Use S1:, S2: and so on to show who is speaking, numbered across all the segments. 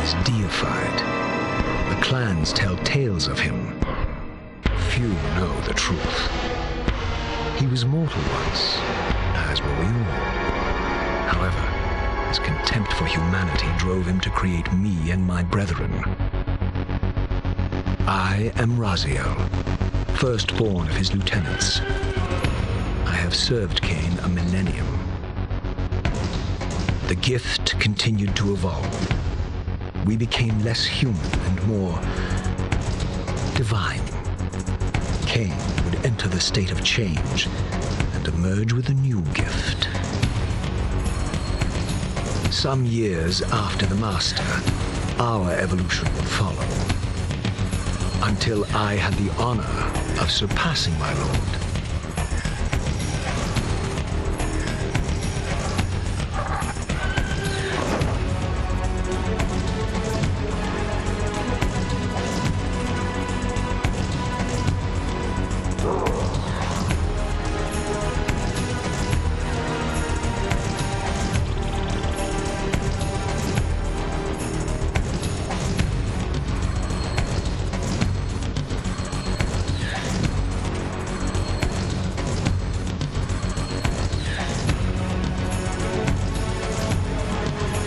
S1: is deified. The clans tell tales of him. Few know the truth. He was mortal once, as were we all. However, his contempt for humanity drove him to create me and my brethren. I am Raziel, firstborn of his lieutenants. I have served Kain a millennium. The gift continued to evolve. We became less human and more divine. Kain would enter the state of change and emerge with a new gift. Some years after the Master, our evolution would follow, until I had the honor of surpassing my lord.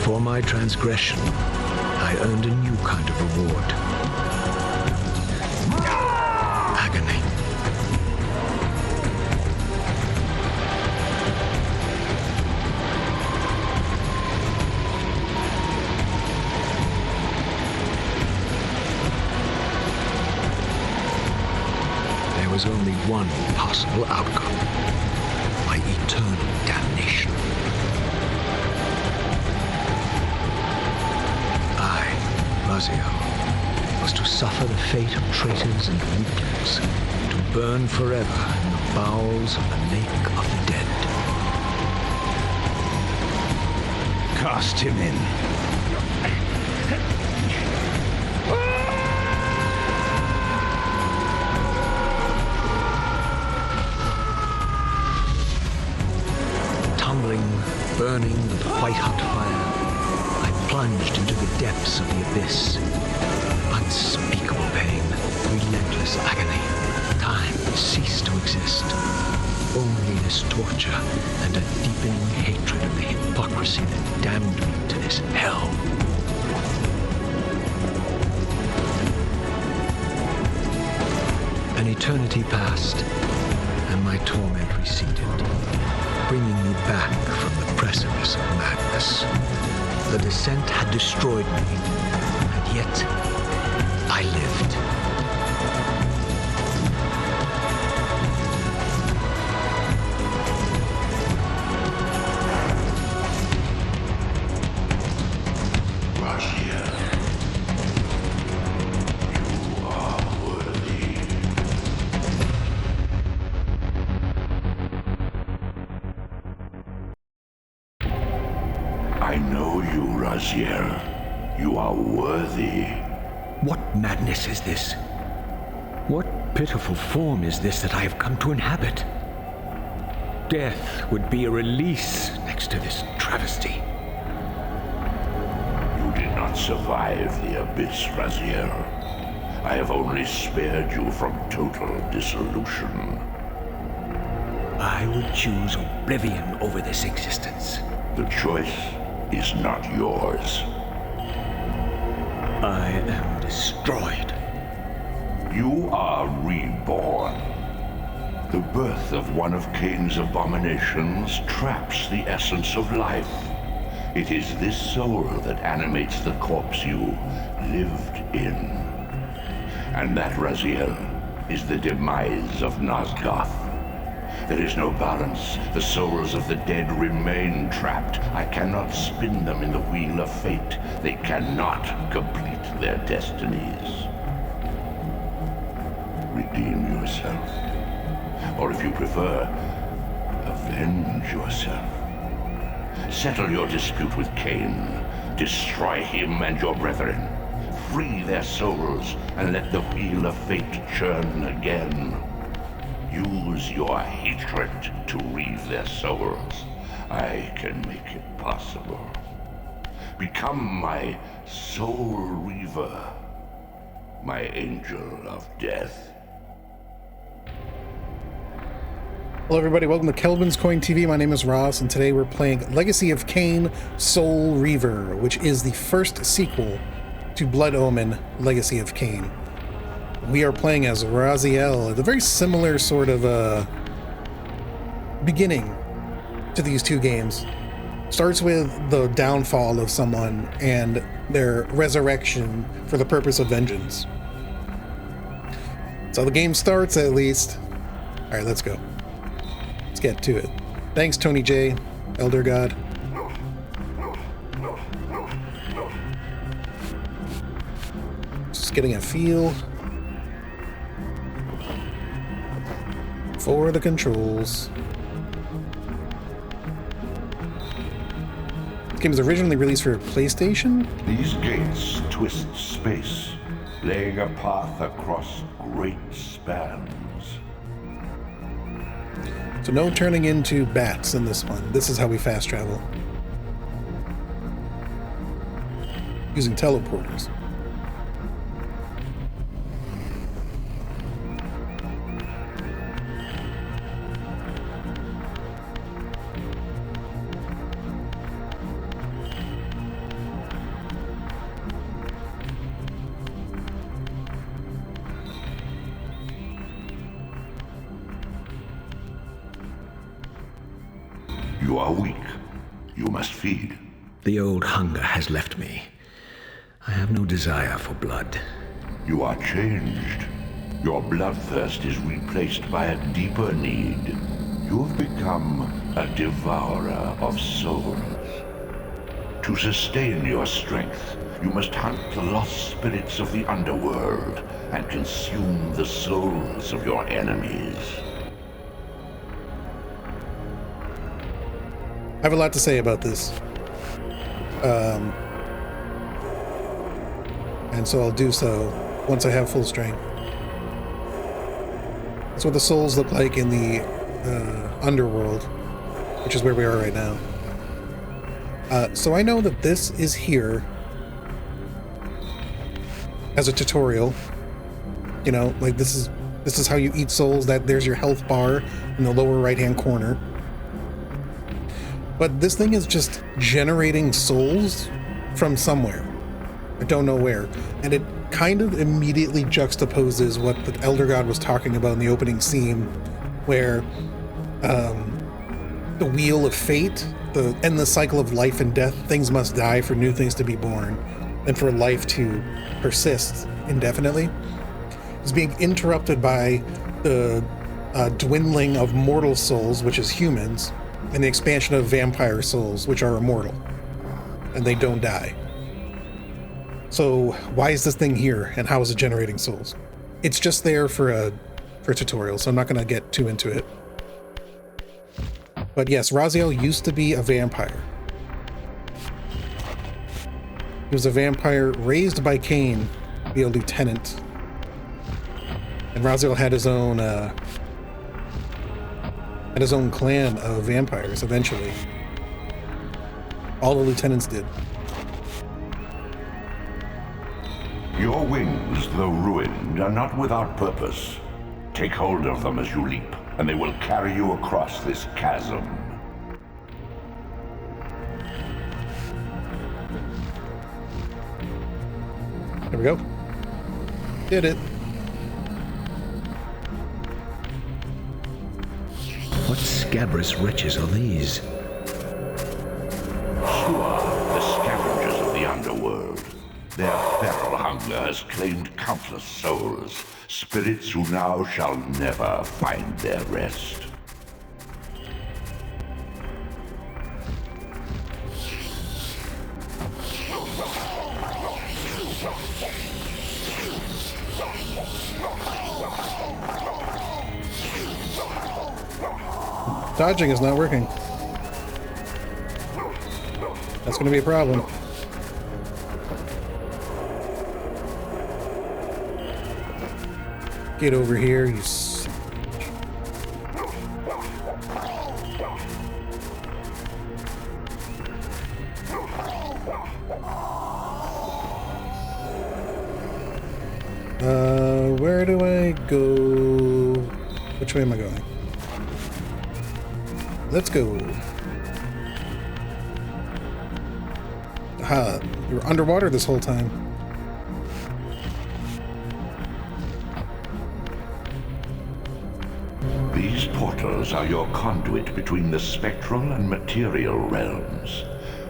S1: For my transgression, I earned a new kind of reward. Agony. There was only one possible outcome: my eternal damnation. Raziel was to suffer the fate of traitors and weaklings, to burn forever in the bowels of the lake of the dead.
S2: Cast him in.
S1: Tumbling, burning with white-hot fire, I plunged into the depths of the abyss. Unspeakable pain, relentless agony. Time ceased to exist. Only this torture and a deepening hatred of the hypocrisy that damned me to this hell. An eternity passed, and my torment receded, bringing me back from the precipice of madness. The descent had destroyed me, and yet I lived.
S3: Raziel, you are worthy. I know you, Raziel. You are worthy.
S1: What madness is this? What pitiful form is this that I have come to inhabit? Death would be a release next to this travesty.
S3: You did not survive the abyss, Raziel. I have only spared you from total dissolution.
S1: I would choose oblivion over this existence.
S3: The choice is not yours.
S1: I am destroyed.
S3: You are reborn. The birth of one of Kain's abominations traps the essence of life. It is this soul that animates the corpse you lived in. And that, Raziel, is the demise of Nosgoth. There is no balance. The souls of the dead remain trapped. I cannot spin them in the wheel of fate. They cannot complete their destinies. Redeem yourself. Or if you prefer, avenge yourself. Settle your dispute with Kain. Destroy him and your brethren. Free their souls and let the wheel of fate churn again. Use your hatred to reave their souls. I can make it possible. Become my soul Reaver, my angel of death.
S4: Hello everybody, welcome to Kelvin's Coin TV. My name is Ross, and today we're playing Legacy of Kain, Soul Reaver, which is the first sequel to Blood Omen, Legacy of Kain. We are playing as Raziel, a very similar sort of beginning to these two games. Starts with the downfall of someone and their resurrection for the purpose of vengeance. So the game starts, at least. Alright, let's go. Let's get to it. Thanks, Tony J, Elder God. Just getting a feel for the controls. This game was originally released for PlayStation.
S3: These gates twist space, laying a path across great spans.
S4: So no turning into bats in this one. This is how we fast travel. Using teleporters.
S3: You are weak. You must feed.
S1: The old hunger has left me. I have no desire for blood.
S3: You are changed. Your bloodthirst is replaced by a deeper need. You have become a devourer of souls. To sustain your strength, you must hunt the lost spirits of the underworld and consume the souls of your enemies.
S4: I have a lot to say about this. And so I'll do so once I have full strength. That's what the souls look like in the underworld, which is where we are right now. So I know that this is here as a tutorial. You know, like this is how you eat souls. That there's your health bar in the lower right-hand corner. But this thing is just generating souls from somewhere. I don't know where. And it kind of immediately juxtaposes what the Elder God was talking about in the opening scene, where the wheel of fate, the endless cycle of life and death, things must die for new things to be born, and for life to persist indefinitely, is being interrupted by the dwindling of mortal souls, which is humans, and the expansion of vampire souls, which are immortal, and they don't die. So why is this thing here, and how is it generating souls? It's just there for a tutorial, so I'm not going to get too into it. But yes, Raziel used to be a vampire. He was a vampire raised by Kain to be a lieutenant. And Raziel had his own clan of vampires eventually. All the lieutenants did.
S3: Your wings, though ruined, are not without purpose. Take hold of them as you leap, and they will carry you across this chasm.
S4: There we go. Did it.
S1: What scabrous wretches are these?
S3: Sure, the scavengers of the underworld. Their feral hunger has claimed countless souls, spirits who now shall never find their rest.
S4: Dodging is not working. That's going to be a problem. Get over here, you s... Where do I go? Which way am I going? Let's go. Aha, you were underwater this whole time.
S3: These portals are your conduit between the spectral and material realms.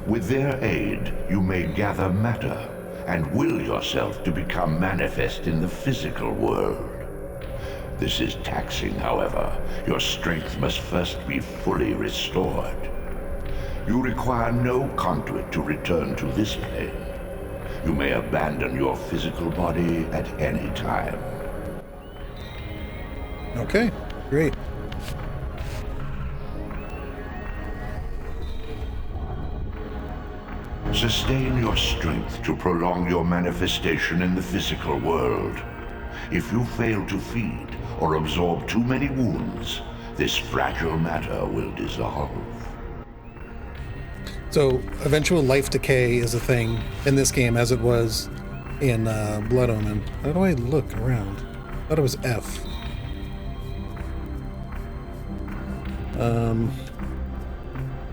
S3: With their aid, you may gather matter and will yourself to become manifest in the physical world. This is taxing, however. Your strength must first be fully restored. You require no conduit to return to this plane. You may abandon your physical body at any time.
S4: Okay, great.
S3: Sustain your strength to prolong your manifestation in the physical world. If you fail to feed or absorb too many wounds, this fragile matter will dissolve.
S4: So, eventual life decay is a thing in this game as it was in Blood Omen. How do I look around? I thought it was F.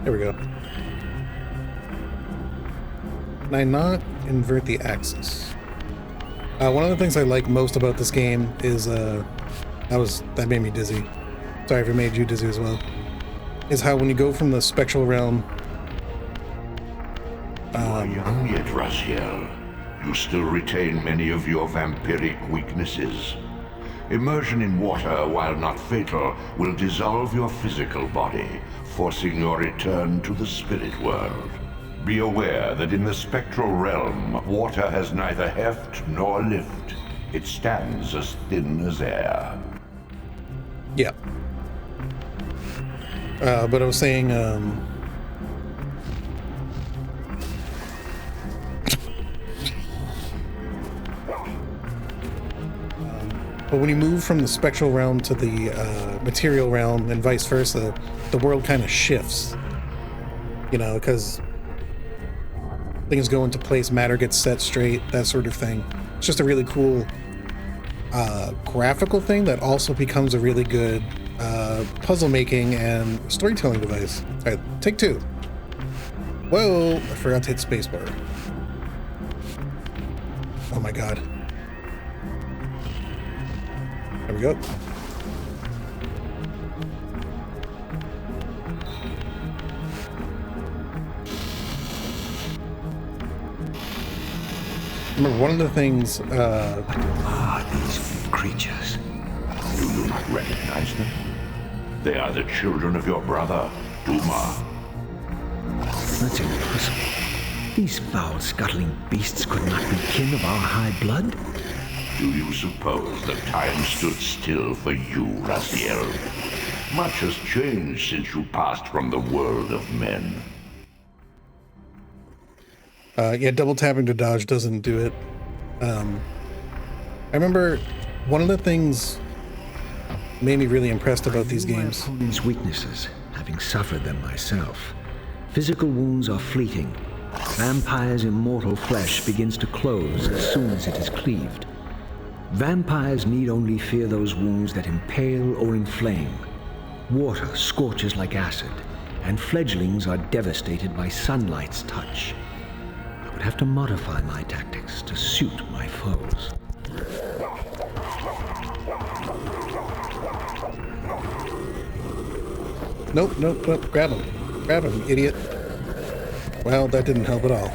S4: There we go. Can I not invert the axis? One of the things I like most about this game is that made me dizzy. Sorry if it made you dizzy as well. Is how when you go from the spectral realm.
S3: You are young yet, Raziel. You still retain many of your vampiric weaknesses. Immersion in water, while not fatal, will dissolve your physical body, forcing your return to the spirit world. Be aware that in the spectral realm, water has neither heft nor lift. It stands as thin as air.
S4: Yeah. But I was saying, but when you move from the spectral realm to the material realm and vice versa, the world kind of shifts. You know, because things go into place, matter gets set straight, that sort of thing. It's just a really cool graphical thing that also becomes a really good puzzle making and storytelling device. All right, take two. Whoa, I forgot to hit spacebar. Oh my god. There we go. Remember, one of the things,
S1: What are these creatures?
S3: Do you not recognize them? They are the children of your brother, Duma.
S1: That's impossible. These foul, scuttling beasts could not be kin of our high blood.
S3: Do you suppose that time stood still for you, Raziel? Much has changed since you passed from the world of men.
S4: Yeah, double tapping to dodge doesn't do it. I remember one of the things made me really impressed about these games.
S1: My opponent's weaknesses, having suffered them myself. Physical wounds are fleeting. Vampire's immortal flesh begins to close as soon as it is cleaved. Vampires need only fear those wounds that impale or inflame. Water scorches like acid, and fledglings are devastated by sunlight's touch. I would have to modify my tactics to suit my foes.
S4: Nope, nope, nope. Grab him. Grab him, idiot. Well, that didn't help at all.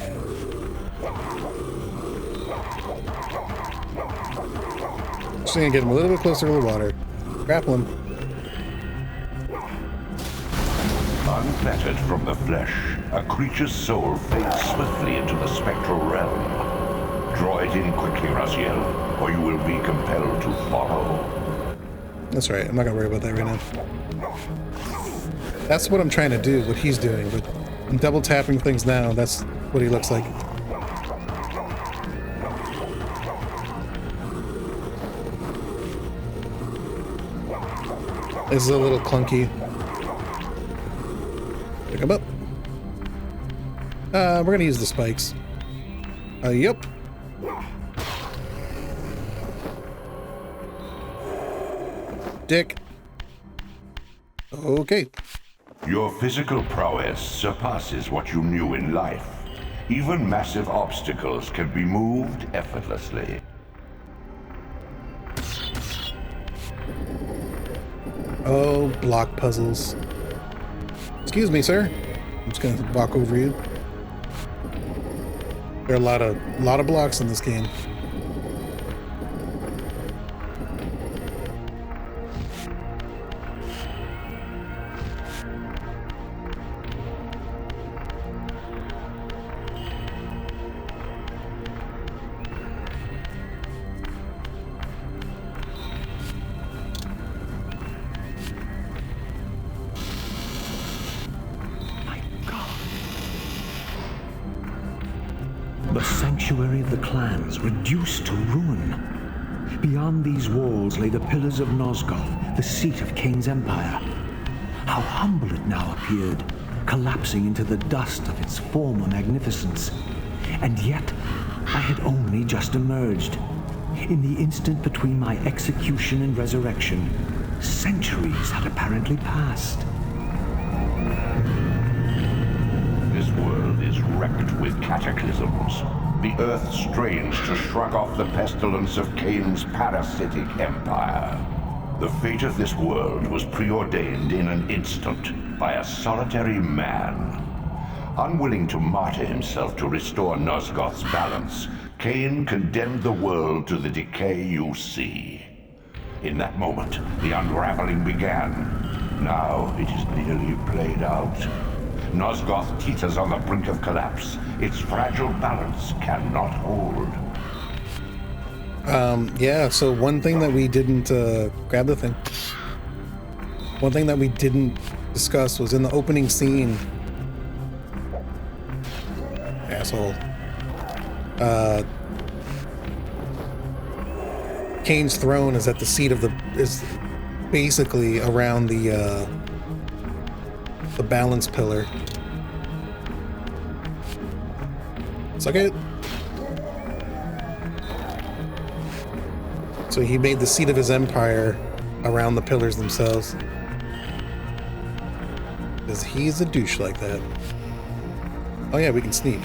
S4: Just gonna get him a little bit closer to the water. Grapple him.
S3: Unfettered from the flesh, a creature's soul fades swiftly into the spectral realm. Draw it in quickly, Raziel, or you will be compelled to follow.
S4: That's right. I'm not gonna worry about that right now. That's what I'm trying to do, what he's doing, but I'm double tapping things now. That's what he looks like. This is a little clunky. Pick him up. We're gonna use the spikes. Yep. dick. Okay.
S3: Your physical prowess surpasses what you knew in life. Even massive obstacles can be moved effortlessly.
S4: Oh, block puzzles. Excuse me, sir. I'm just gonna walk over you. There are a lot of blocks in this game.
S1: The sanctuary of the clans reduced to ruin. Beyond these walls lay the pillars of Nosgoth, the seat of Kain's empire. How humble it now appeared, collapsing into the dust of its former magnificence. And yet, I had only just emerged. In the instant between my execution and resurrection, centuries had apparently passed.
S3: This world is wrecked with cataclysms. The earth strains to shrug off the pestilence of Kain's parasitic empire. The fate of this world was preordained in an instant by a solitary man. Unwilling to martyr himself to restore Nosgoth's balance, Kain condemned the world to the decay you see. In that moment, the unraveling began. Now it is nearly played out. Nosgoth teeters on the brink of collapse. Its fragile balance cannot hold.
S4: Yeah, so one thing that we didn't, grab the thing. One thing that we didn't discuss was in the opening scene. Asshole. Kain's throne is at the seat of is basically around the balance pillar. Suck it. So he made the seat of his empire around the pillars themselves. Because he's a douche like that. Oh yeah, we can sneak.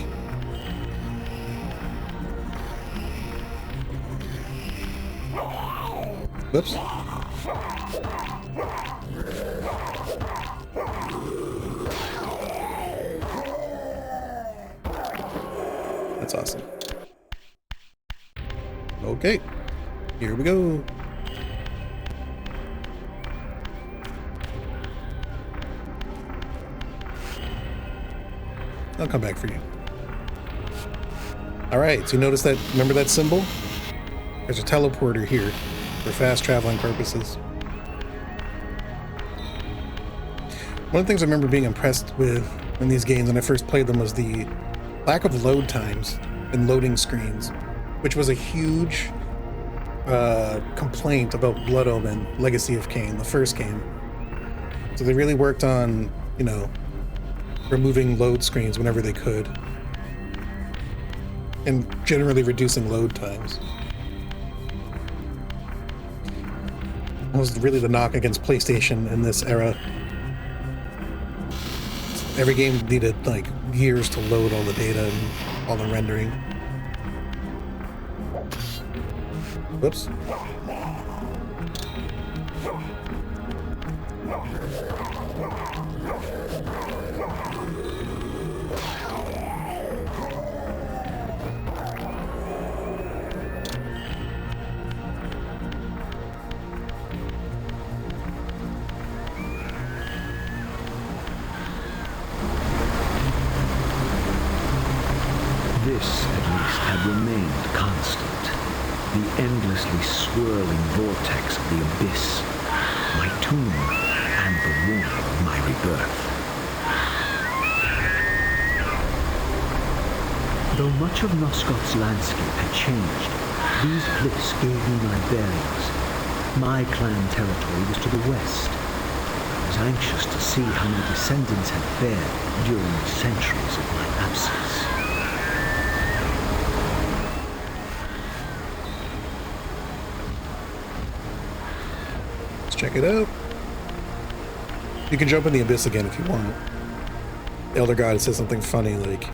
S4: Whoops. That's awesome. Okay, here we go. I'll come back for you. All right, so you notice that, remember that symbol? There's a teleporter here for fast traveling purposes. One of the things I remember being impressed with in these games when I first played them was the lack of load times and loading screens, which was a huge complaint about Blood Omen, Legacy of Kain, the first game. So they really worked on, you know, removing load screens whenever they could, and generally reducing load times. That was really the knock against PlayStation in this era. Every game needed like years to load all the data and all the rendering. Whoops.
S1: This, at least, had remained constant. The endlessly swirling vortex of the abyss, my tomb, and the warmth of my rebirth. Though much of Nosgoth's landscape had changed, these cliffs gave me my bearings. My clan territory was to the west. I was anxious to see how my descendants had fared during the centuries of my absence.
S4: Check check it out. You can jump in the abyss again if you want. The Elder God says something funny like,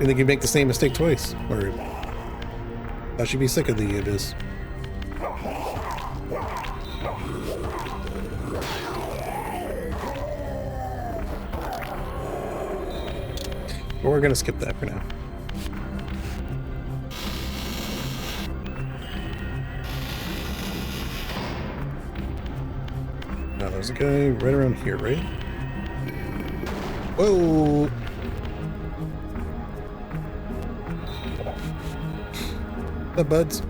S4: "I think you make the same mistake twice," or "I should be sick of the abyss." But we're gonna skip that for now. Now there's a guy right around here, right? Whoa! What's up, buds?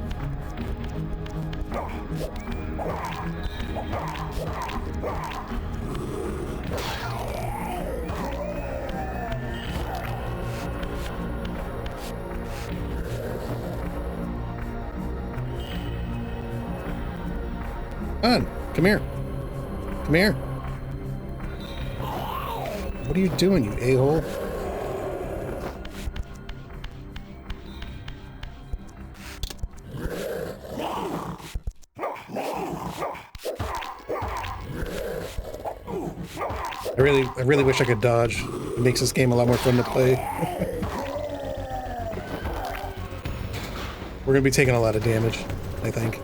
S4: Come here. Come here. What are you doing, you a-hole? I really wish I could dodge. It makes this game a lot more fun to play. We're gonna be taking a lot of damage, I think.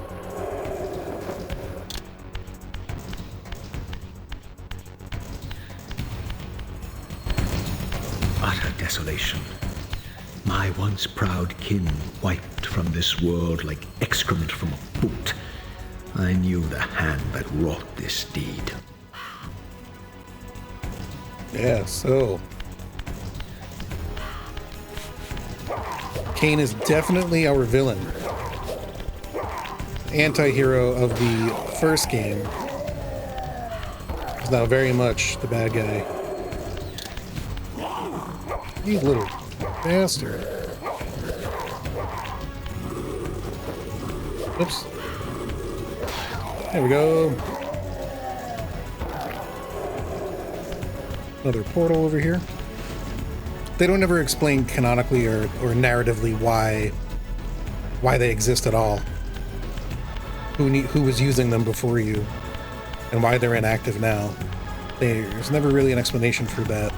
S1: Utter desolation. My once proud kin wiped from this world like excrement from a boot. I knew the hand that wrought this deed.
S4: Yeah, so Kain is definitely our villain. Anti-hero of the first game is now very much the bad guy. You little bastard. Oops. There we go. Another portal over here. They don't ever explain canonically or narratively why they exist at all. Who was using them before you, and why they're inactive now. There's never really an explanation for that.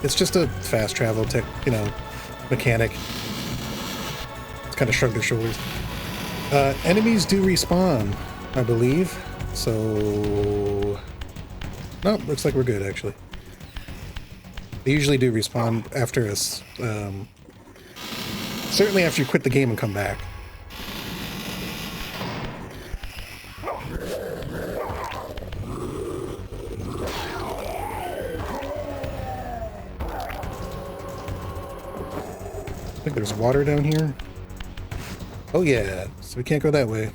S4: It's just a fast travel tech, mechanic. It's kind of shrugged their shoulders. Enemies do respawn, I believe. So, no, looks like we're good actually. They usually do respawn after us. Certainly after you quit the game and come back. I think there's water down here. Oh yeah, so we can't go that way.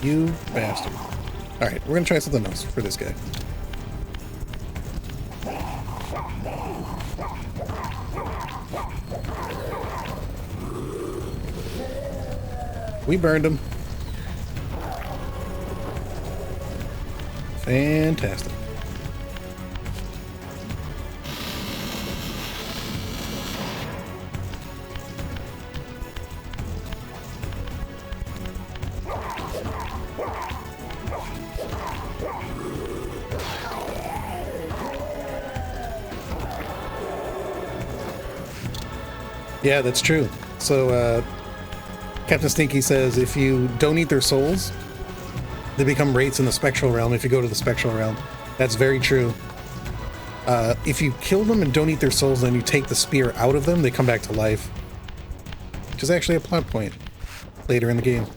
S4: You bastard. Alright, we're gonna try something else for this guy. We burned him. Fantastic. Yeah, that's true. So, Captain Stinky says if you don't eat their souls, they become wraiths in the spectral realm if you go to the spectral realm. That's very true. If you kill them and don't eat their souls, then you take the spear out of them, they come back to life. Which is actually a plot point later in the game.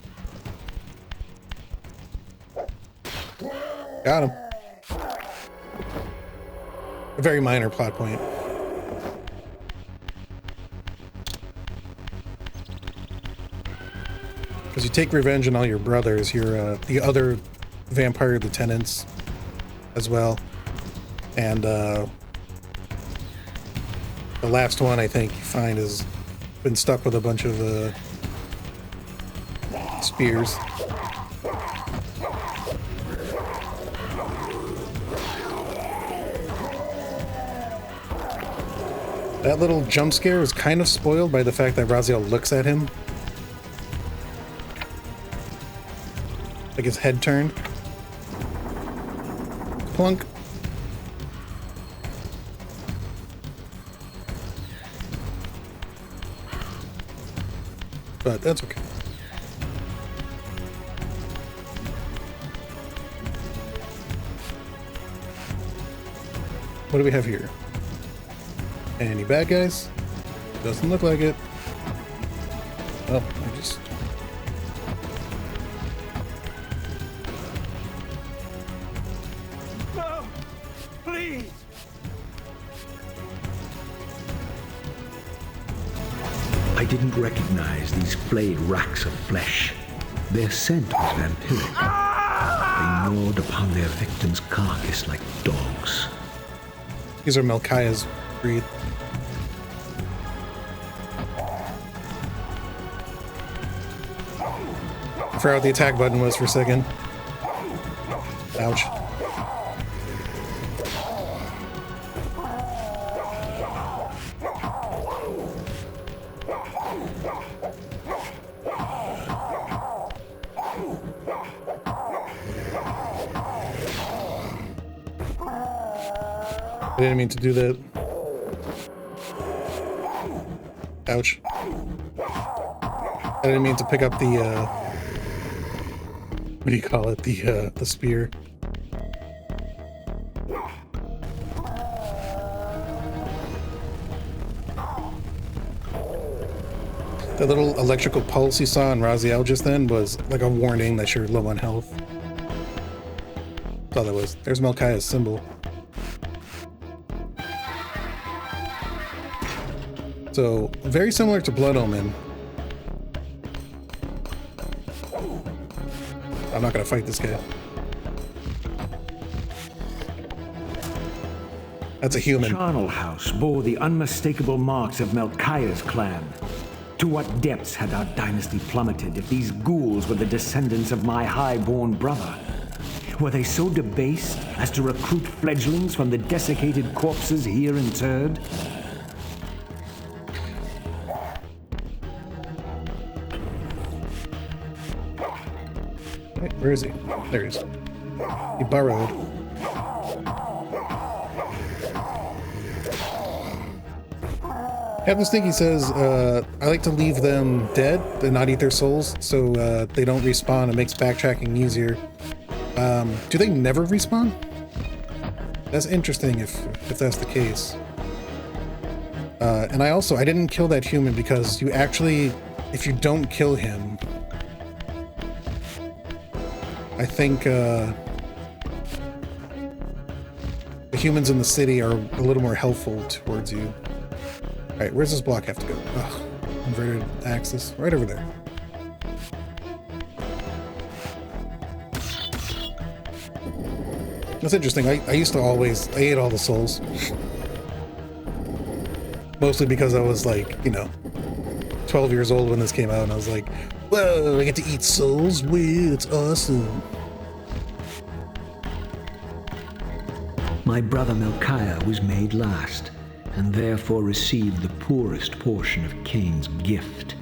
S4: Got him. A very minor plot point. Because you take revenge on all your brothers, your the other vampire lieutenants as well. And the last one I think you find is Been stuck with a bunch of spears. That little jump scare was kind of spoiled by the fact that Raziel looks at him. Like his head turned. Plunk. But that's okay. What do we have here? Any bad guys? Doesn't look like it. Oh, I just...
S2: No! Please!
S1: I didn't recognize these flayed racks of flesh. Their scent was vampiric. They gnawed upon their victim's carcass like dogs.
S4: These are Melchiah's breed. I forgot what the attack button was for a second. Ouch. I didn't mean to do that. Ouch. I didn't mean to pick up the, what do you call it? The spear. The little electrical pulse you saw in Raziel just then was like a warning that you're low on health. That's all that was. There's Melchiah's symbol. So, very similar to Blood Omen. I'm not gonna fight this guy. That's a human.
S5: Charnel House bore the unmistakable marks of Melchiah's clan. To what depths had our dynasty plummeted if these ghouls were the descendants of my high-born brother? Were they so debased as to recruit fledglings from the desiccated corpses here interred?
S4: Wait, where is he? There he is. He burrowed. Captain Stinky says, I like to leave them dead and not eat their souls so they don't respawn. It makes backtracking easier. Do they never respawn? That's interesting if that's the case. And I didn't kill that human because you actually, if you don't kill him, I think the humans in the city are a little more helpful towards you. Alright, where's this block have to go? Ugh, inverted axis. Right over there. That's interesting. I used to always... I ate all the souls. Mostly because I was like, 12 years old when this came out, and I was like, whoa, I get to eat souls? Whoa, it's awesome.
S1: My brother Melchiah was made last, and therefore received the poorest portion of Kain's gift.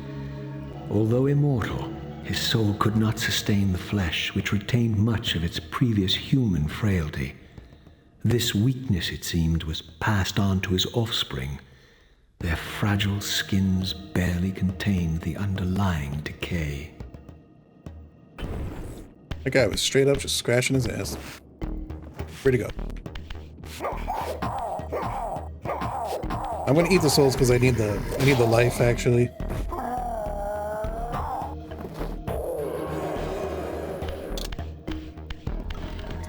S1: Although immortal, his soul could not sustain the flesh, which retained much of its previous human frailty. This weakness, it seemed, was passed on to his offspring. Their fragile skins barely contained the underlying decay.
S4: That guy was straight up just scratching his ass. Where'd he go? I'm gonna eat the souls because I need the life actually.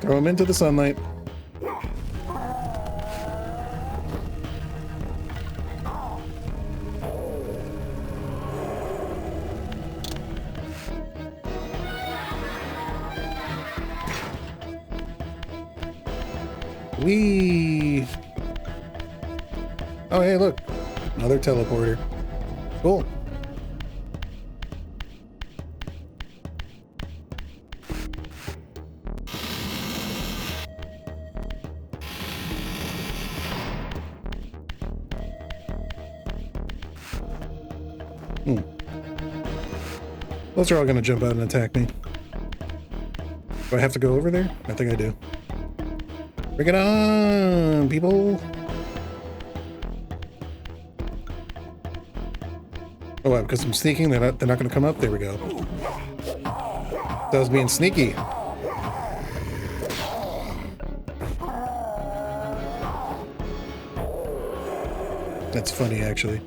S4: Throw him into the sunlight. Oh, hey, look. Another teleporter. Cool. Those are all going to jump out and attack me. Do I have to go over there? I think I do. Bring it on, people! Oh, wow, because I'm sneaking, they're not going to come up? There we go. That was being sneaky. That's funny, actually.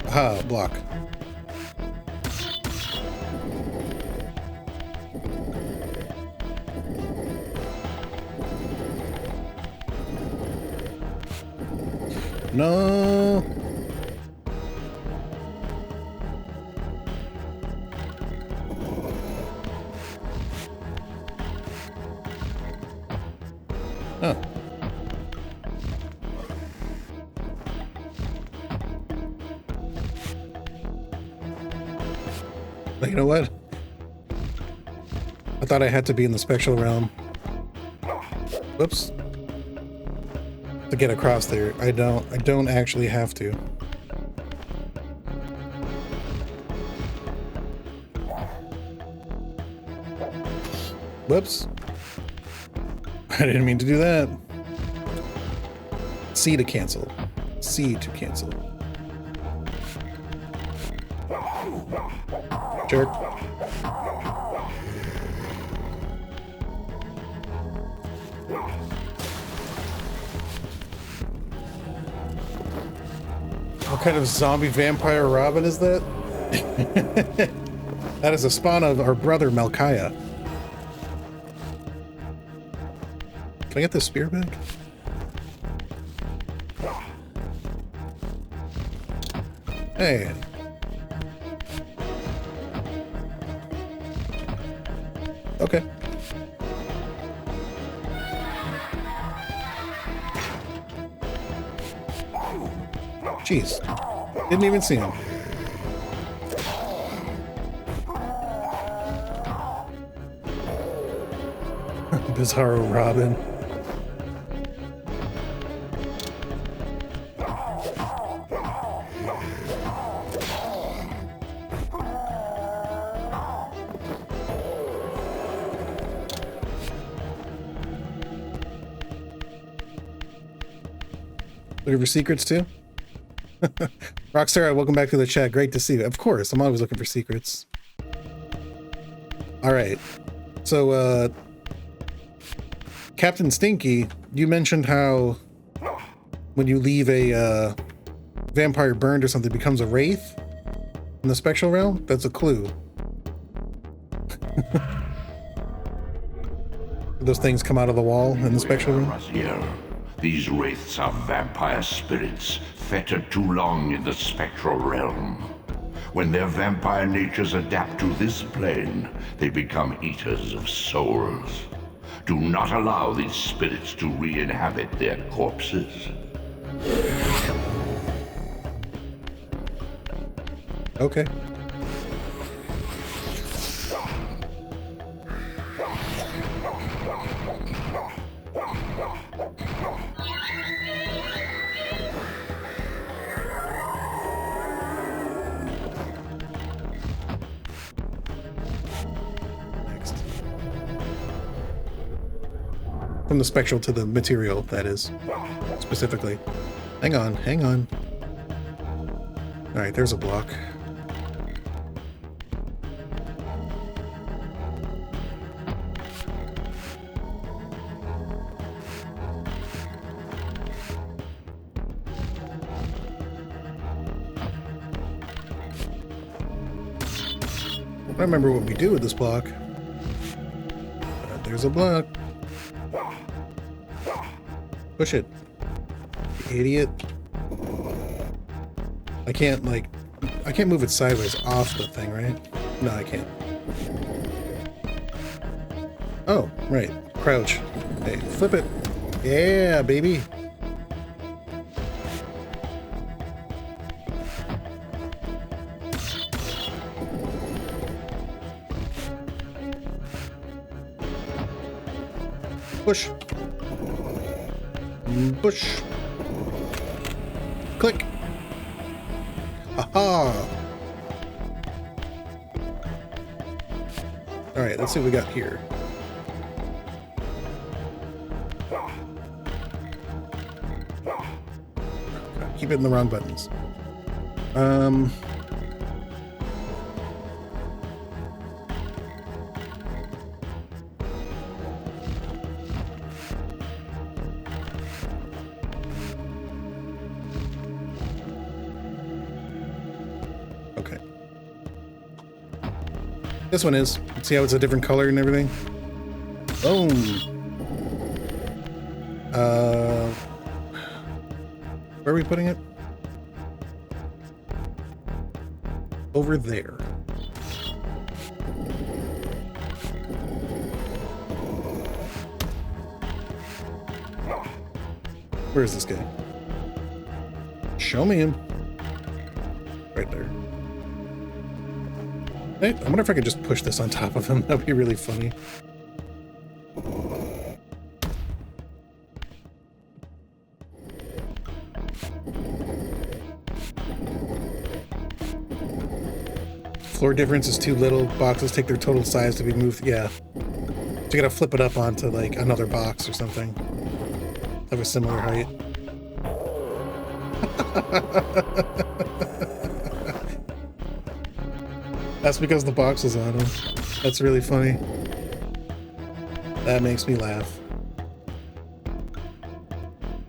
S4: Aha, block. No. Huh. You know what? I thought I had to be in the spectral realm. Whoops. To get across there. I don't actually have to. Whoops. I didn't mean to do that. C to cancel. C to cancel. Jerk. What kind of zombie vampire Robin is that? That is a spawn of our brother Melchiah. Can I get this spear back? Hey. Okay. Jeez. Didn't even see him. Bizarro Robin. Looking for secrets too? Rockstar, welcome back to the chat. Great to see you. Of course, I'm always looking for secrets. Alright. So, Captain Stinky, you mentioned how when you leave a vampire burned or something, it becomes a wraith in the spectral realm? That's a clue. Those things come out of the wall in the spectral realm?
S3: Raziel. These wraiths are vampire spirits, fettered too long in the spectral realm. When their vampire natures adapt to this plane, they become eaters of souls. Do not allow these spirits to re-inhabit their corpses.
S4: Okay. From the spectral to the material, that is. Specifically. Hang on, hang on. Alright, there's a block. I remember what we do with this block. There's a block. Push it. You idiot. I can't, like... I can't move it sideways off the thing, right? No, I can't. Oh, right. Crouch. Hey, flip it. Yeah, baby. Push. Push. Click. Aha! Alright, let's see what we got here. Keep hitting the wrong buttons. Okay. This one is. See how it's a different color and everything? Boom! Where are we putting it? Over there. Where is this guy? Show me him. Right there. Hey, I wonder if I could just push this on top of him. That'd be really funny. Floor difference is too little. Boxes take their total size to be moved. Yeah. So you gotta flip it up onto like another box or something of a similar height. That's because the box is on him. That's really funny. That makes me laugh.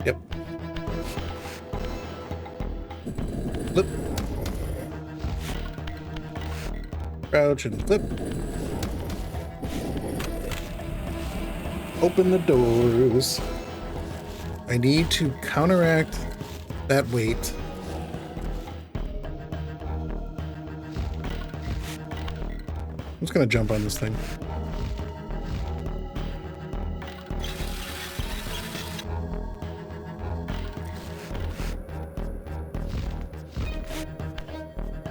S4: Yep. Flip. Crouch and flip. Open the doors. I need to counteract that weight. I'm just gonna jump on this thing.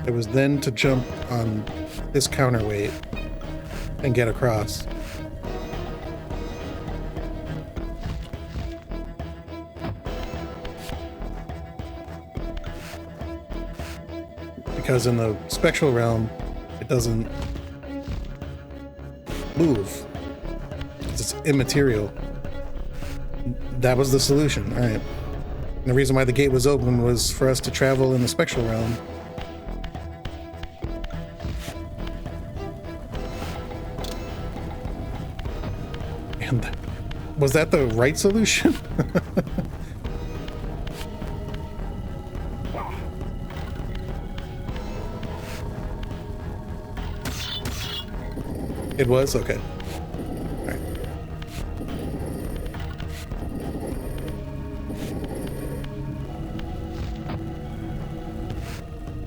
S4: It was then to jump on this counterweight and get across. Because in the spectral realm, it doesn't move. It's immaterial. That was the solution. All right. And the reason why the gate was open was for us to travel in the spectral realm. And was that the right solution? It was? Okay. All right.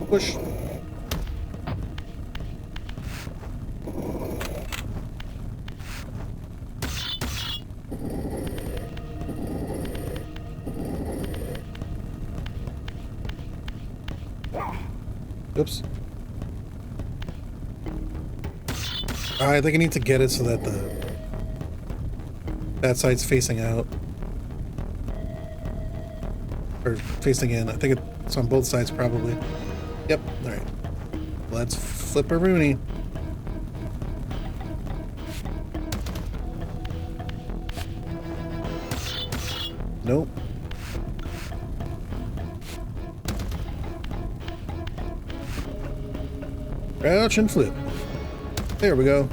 S4: Push. Oops. I think I need to get it so that that side's facing out. Or facing in. I think it's on both sides probably. Yep, alright. Let's flip a Rooney. Nope. Crouch and flip. There we go.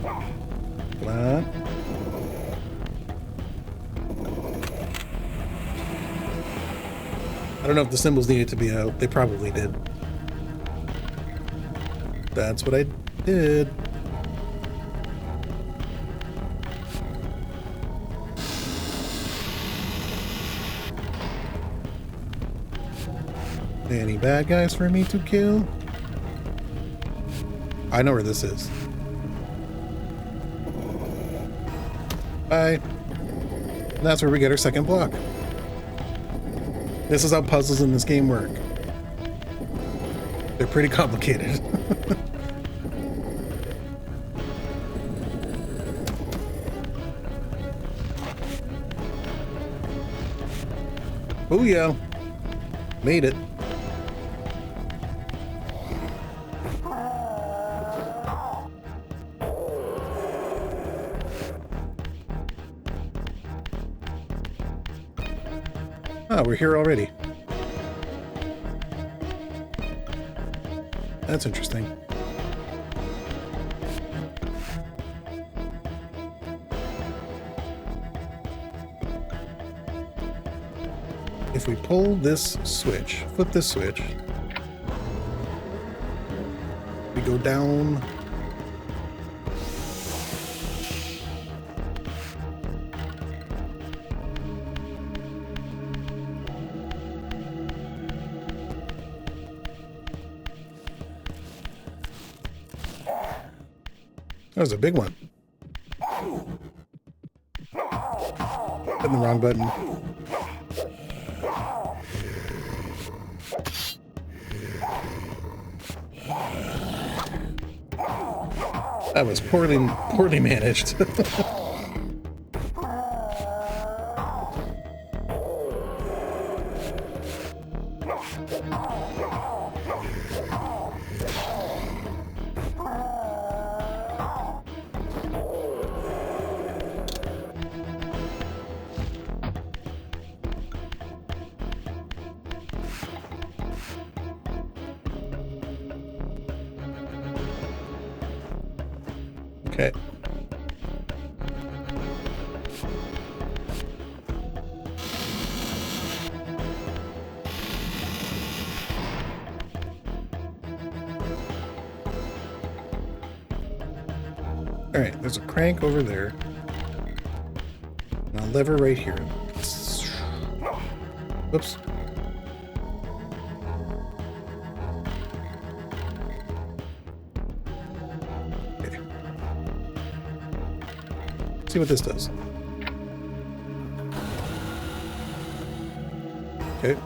S4: Come on. I don't know if the symbols needed to be out. They probably did. That's what I did. Any bad guys for me to kill? I know where this is. Bye. And that's where we get our second block. This is how puzzles in this game work. They're pretty complicated. Booyah! Made it. Oh, we're here already. That's interesting. If we pull this switch, flip this switch, we go down. That was a big one. Hitting the wrong button. That was poorly managed. Okay. All right, there's a crank over there. And a lever right here. Whoops. Okay. See what this does. Okay.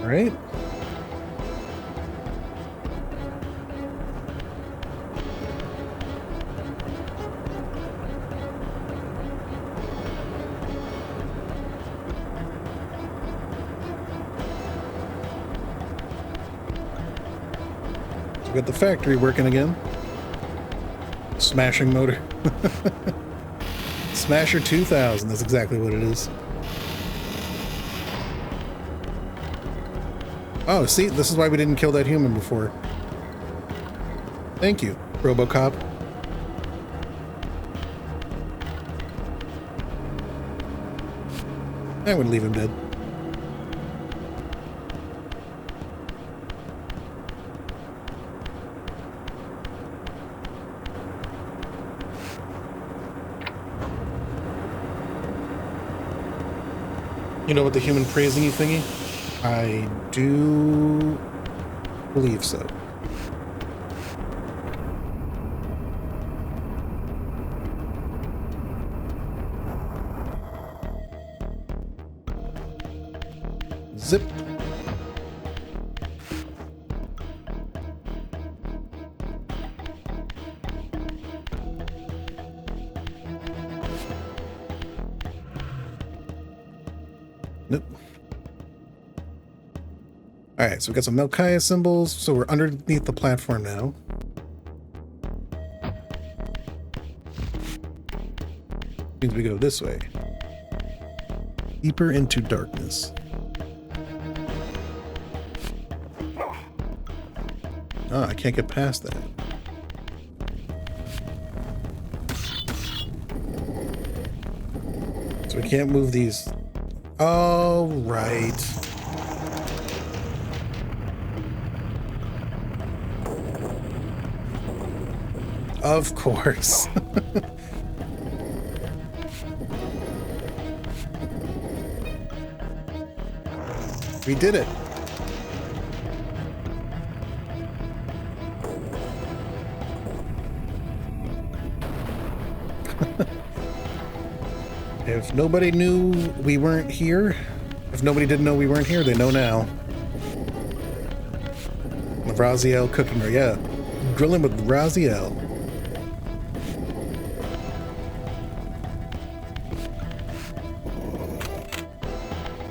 S4: All right. So we got the factory working again. Smashing motor. Smasher 2000, that's exactly what it is. Oh, see, this is why we didn't kill that human before. Thank you, RoboCop. I would leave him dead. You know what the human praising you thingy? I do believe so. Zip. Nope. Alright, so we've got some Melchiah symbols, so we're underneath the platform now. Means we go this way. Deeper into darkness. Oh, I can't get past that. So we can't move these. Oh, right. Of course. We did it. If nobody knew we weren't here, if nobody didn't know we weren't here, they know now. Raziel cooking, or yeah, grilling with Raziel.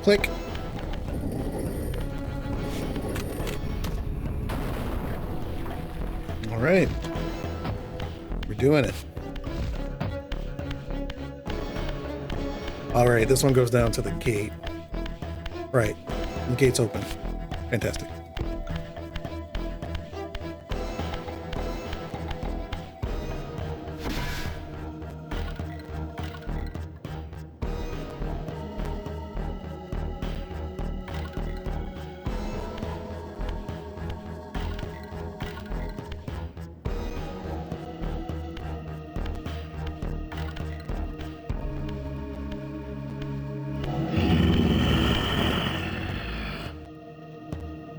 S4: Click. All right, we're doing it. All right, this one goes down to the gate. Right, the gate's open. Fantastic.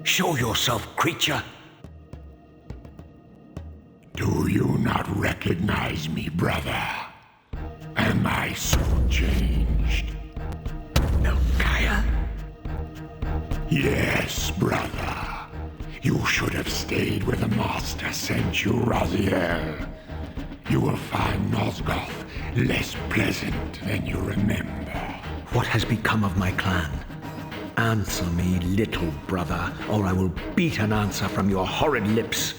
S1: Show yourself, creature.
S6: Do you not recognize me, brother? Am I so changed?
S1: Melchiah?
S6: Yes, brother. You should have stayed where the master sent you, Raziel. You will find Nosgoth less pleasant than you remember.
S1: What has become of my clan? Answer me, little brother, or I will beat an answer from your horrid lips.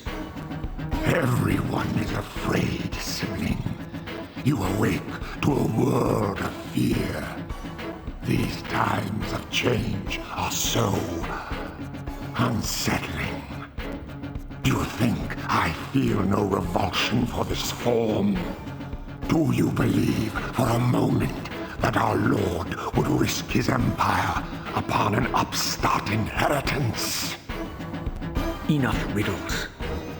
S6: Everyone is afraid, sibling. You awake to a world of fear. These times of change are so unsettling. Do you think I feel no revulsion for this form? Do you believe for a moment that our Lord would risk his empire upon an upstart inheritance?
S1: Enough riddles.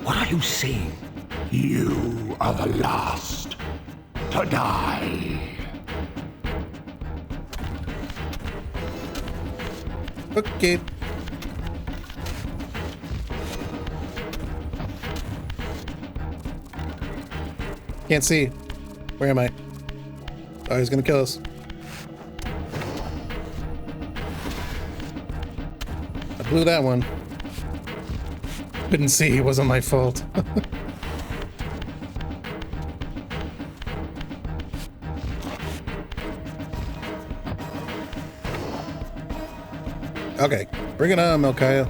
S1: What are you saying?
S6: You are the last to die.
S4: Okay. Can't see. Where am I? Oh, he's gonna kill us. I blew that one. Couldn't see. It wasn't my fault. Okay, bring it on, Melchiah.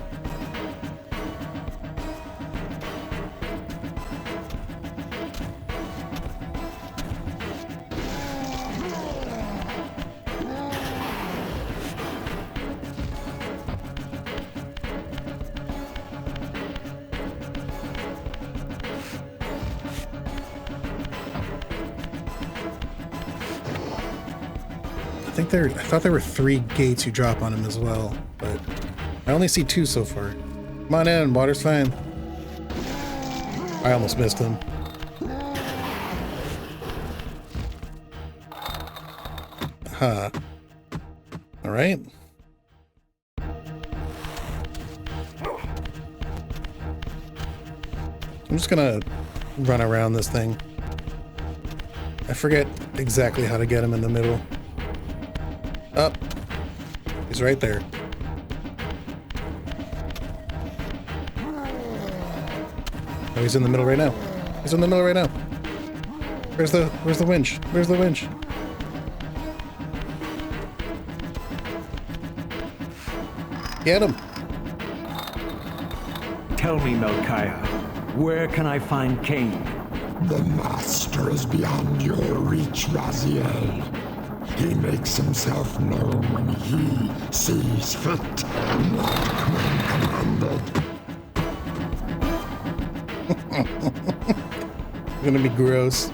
S4: I thought there were 3 gates you drop on him as well, but I only see 2 so far. Come on in, water's fine. I almost missed him. Huh. All right. I'm just gonna run around this thing. I forget exactly how to get him in the middle. Up. He's right there. Oh, he's in the middle right now. He's in the middle right now. Where's the winch? Where's the winch? Get him.
S5: Tell me, Melchiah, where can I find Kain?
S6: The master is beyond your reach, Raziel. He makes himself known when he sees fit, not when commanded.
S4: It's gonna be gross.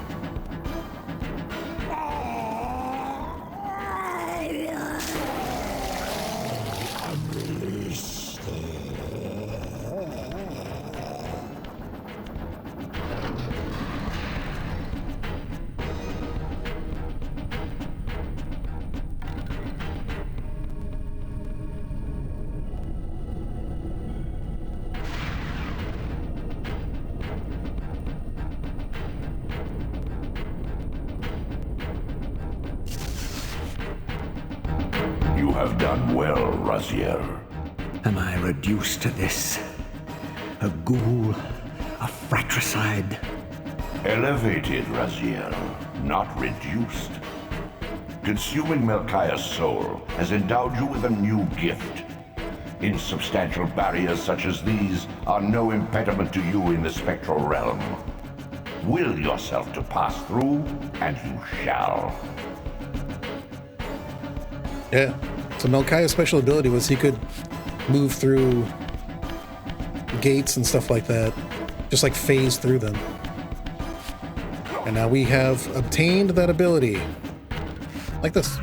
S3: You have done well, Raziel.
S1: Am I reduced to this?
S5: a ghoul, a fratricide.
S3: Elevated, Raziel, not reduced. Consuming Melchiah's soul has endowed you with a new gift. Insubstantial barriers such as these are no impediment to you in the spectral realm. Will yourself to pass through, and you shall.
S4: Yeah. So Melchiah's special ability was he could move through gates and stuff like that. Just like phase through them. And now we have obtained that ability. Like this.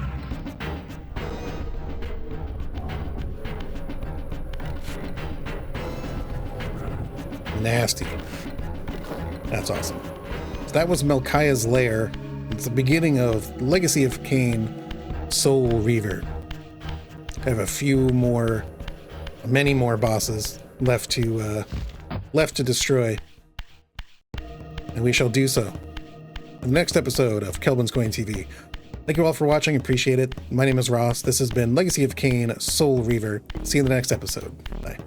S4: Nasty. That's awesome. So that was Melchiah's lair. It's the beginning of Legacy of Kain, Soul Reaver. I have a few more, many more bosses left to destroy, and we shall do so in the next episode of Kelvin's Coin TV. Thank you all for watching. Appreciate it. My name is Ross. This has been Legacy of Kain, Soul Reaver. See you in the next episode. Bye.